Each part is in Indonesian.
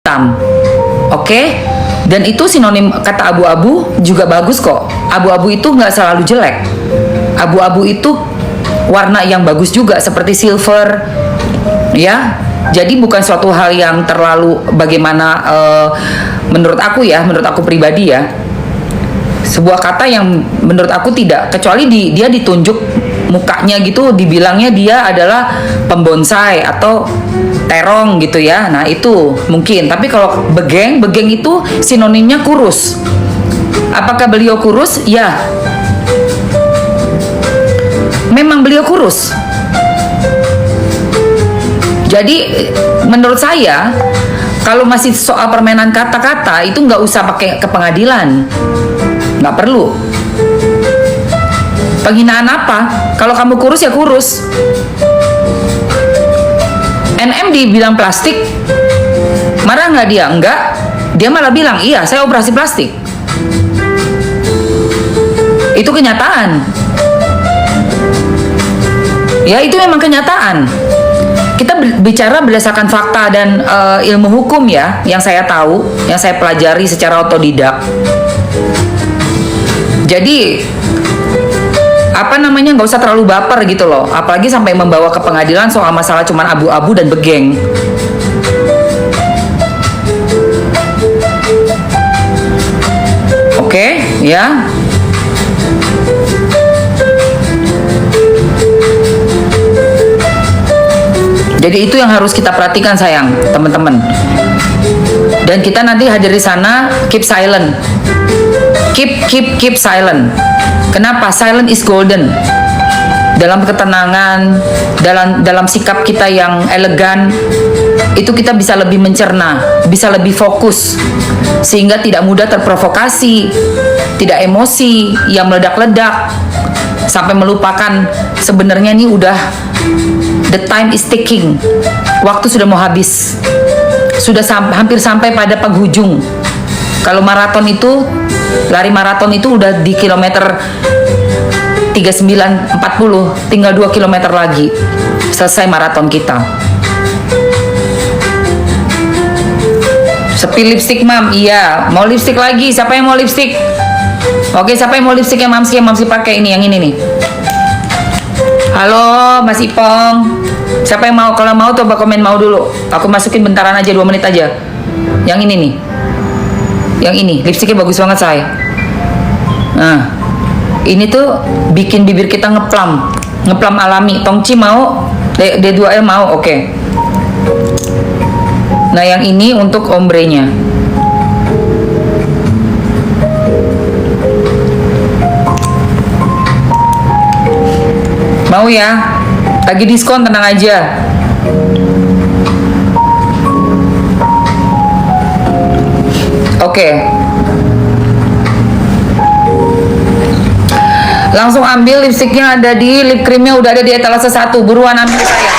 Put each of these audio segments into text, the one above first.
hitam. Oke? Dan itu sinonim kata abu-abu juga bagus kok. Abu-abu itu nggak selalu jelek. Abu-abu itu warna yang bagus juga seperti silver, ya. Jadi bukan suatu hal yang terlalu bagaimana menurut aku pribadi ya. Sebuah kata yang menurut aku tidak, kecuali dia ditunjuk mukanya gitu, dibilangnya dia adalah pembonsai atau terong gitu ya. Nah itu mungkin. Tapi kalau begeng itu sinonimnya kurus. Apakah beliau kurus? Ya, memang beliau kurus. Jadi menurut saya kalau masih soal permainan kata-kata itu nggak usah pakai ke pengadilan, nggak perlu. Penghinaan apa? Kalau kamu kurus ya kurus. NM dibilang plastik, marah nggak dia? Enggak. Dia malah bilang iya saya operasi plastik. Itu kenyataan. Ya itu memang kenyataan. Kita bicara berdasarkan fakta dan ilmu hukum ya, yang saya tahu, yang saya pelajari secara otodidak. Jadi nggak usah terlalu baper gitu loh, apalagi sampai membawa ke pengadilan soal masalah cuman abu-abu dan begeng. Oke, ya. Jadi itu yang harus kita perhatikan sayang, teman-teman. Dan kita nanti hadir di sana, keep silent. Keep silent. Kenapa? Silent is golden. Dalam ketenangan, dalam sikap kita yang elegan, itu kita bisa lebih mencerna, bisa lebih fokus, sehingga tidak mudah terprovokasi, tidak emosi yang meledak-ledak, sampai melupakan sebenarnya ini udah the time is ticking. Waktu sudah mau habis. Sudah hampir sampai pada penghujung. Kalau maraton itu, lari maraton itu udah di kilometer 39-40, tinggal 2 kilometer lagi selesai maraton kita. Sepi lipstick mam, iya. Mau lipstick lagi? Siapa yang mau lipstick? Oke, siapa yang mau lipstick yang mamsi pakai ini, yang ini nih. Halo Mas Ipong, siapa yang mau? Kalau mau coba komen mau dulu. Aku masukin bentaran aja, 2 menit aja. Yang ini nih, yang ini lipstiknya bagus banget saya. Nah, ini tuh bikin bibir kita ngeplam alami. Tongci mau? D2L mau? Oke. Nah yang ini untuk ombrenya. Mau ya? Lagi diskon, tenang aja. Oke. Langsung ambil lipstiknya, ada di lip creamnya udah ada di etalase 1. Buruan ambil saya.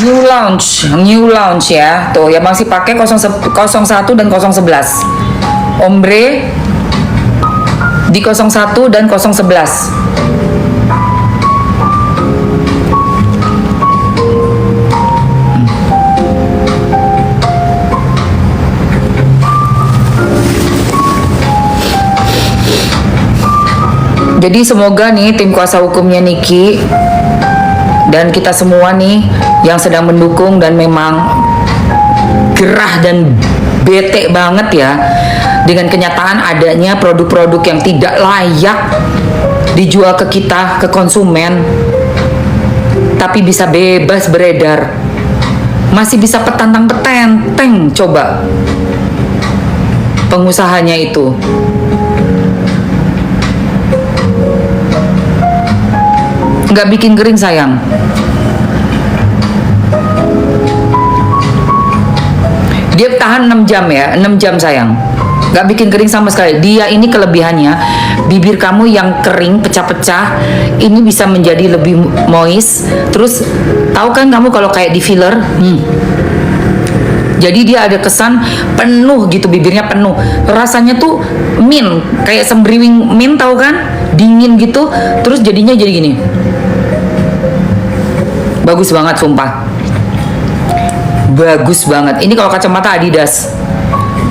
New launch ya. Tuh yang masih pakai 01 dan 011. Ombre di 01 dan 011. Jadi semoga nih tim kuasa hukumnya Niki dan kita semua nih yang sedang mendukung dan memang gerah dan bete banget ya dengan kenyataan adanya produk-produk yang tidak layak dijual ke kita, ke konsumen, tapi bisa bebas beredar, masih bisa petantang-petenteng. Coba pengusahanya itu. Nggak bikin kering sayang. Dia tahan 6 jam ya, 6 jam sayang. Nggak bikin kering sama sekali. Dia ini kelebihannya, bibir kamu yang kering, pecah-pecah, ini bisa menjadi lebih moist. Terus, tahu kan kamu kalau kayak di filler, jadi dia ada kesan penuh gitu, bibirnya penuh. Rasanya tuh mint, kayak sembriwing mint, tahu kan? Dingin gitu, terus jadinya jadi gini. Bagus banget sumpah. Bagus banget. Ini kalau kacamata Adidas.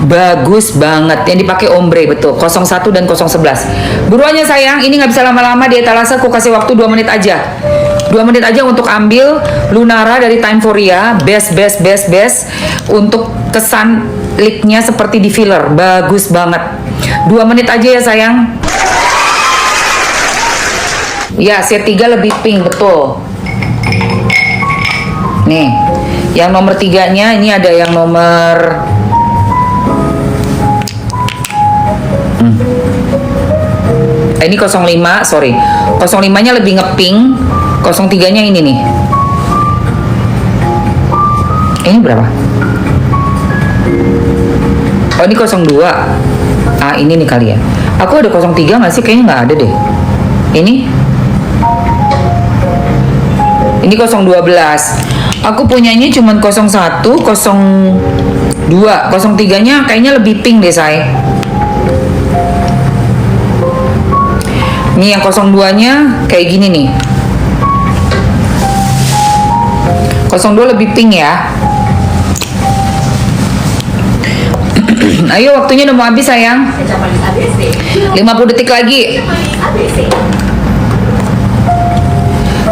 Bagus banget. Yang dipakai ombre, betul. 01 dan 011. Buruannya sayang, ini nggak bisa lama-lama di etalase. Aku kasih waktu 2 menit aja. 2 menit aja untuk ambil Lunara dari Time Foria. Best. Untuk kesan lipnya seperti di filler. Bagus banget. 2 menit aja ya sayang. Ya, set 3 lebih pink, betul. Nih, yang nomor 3-nya ini ada yang nomor ini 05, sorry. 05-nya lebih ngepink, 03-nya ini nih. Ini berapa? Oh, ini 02. Ah, ini nih kali ya. Aku ada 03 nggak sih? Kayaknya nggak ada deh. Ini 012. Aku punyanya cuma 01, 02. 03-nya kayaknya lebih pink deh, say. Ini yang 02-nya kayak gini nih. 02 lebih pink ya. Ayo, waktunya udah mau habis sayang. 50 detik lagi.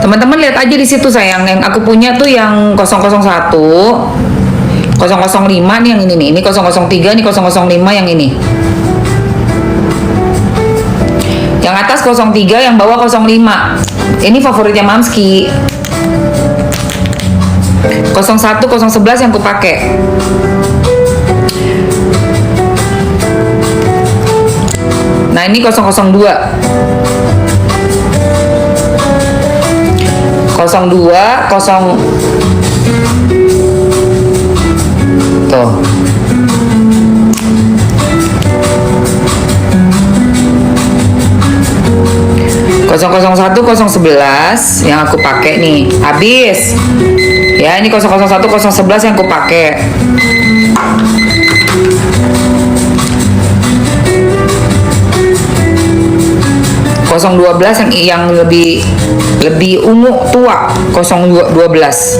Teman-teman lihat aja di situ sayang. Yang aku punya tuh yang 001, 005 nih yang ini nih. Ini 003, ini 005 yang ini. Yang atas 03, yang bawah 05. Ini favoritnya Mamski. 01, 011 yang aku pakai. Nah, ini 002. 02, 0 tuh. 001, 011 yang aku pakai nih. Habis. Ya, ini 001, 011 yang aku pakai. Kosong 12 yang lebih ungu tua. 012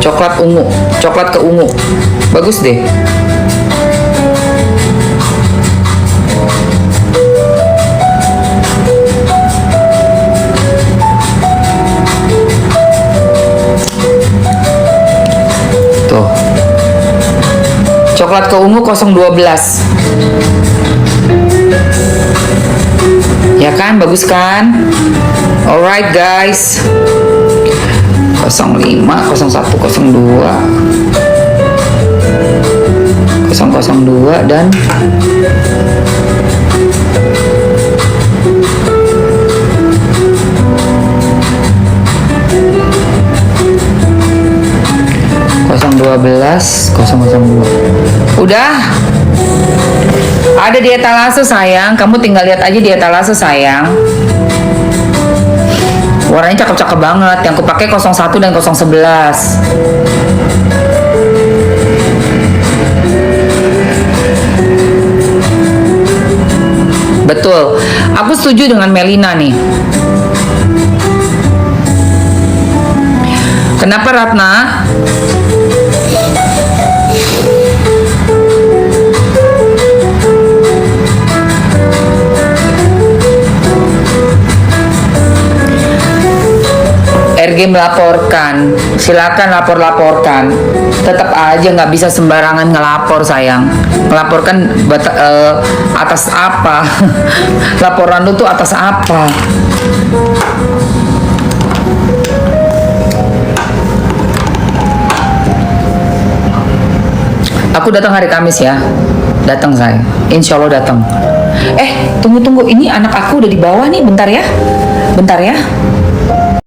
coklat ungu, coklat ke ungu, bagus deh. Tuh, coklat ke ungu 012. Ya kan, bagus kan? Alright guys. 05, 01, 02, 002 dan 012, 002. Udah. Ada di etalase sayang, kamu tinggal lihat aja di etalase sayang. Warnanya cakep-cakep banget. Yang aku pakai 01 dan 011. Betul. Aku setuju dengan Melina nih. Kenapa Ratna? RG melaporkan, silakan laporkan. Tetap aja nggak bisa sembarangan ngelapor sayang. Melaporkan atas apa? Laporan lu tuh atas apa? Aku datang hari Kamis ya. Datang saya. Insya Allah datang. Tunggu. Ini anak aku udah di bawah nih. Bentar ya.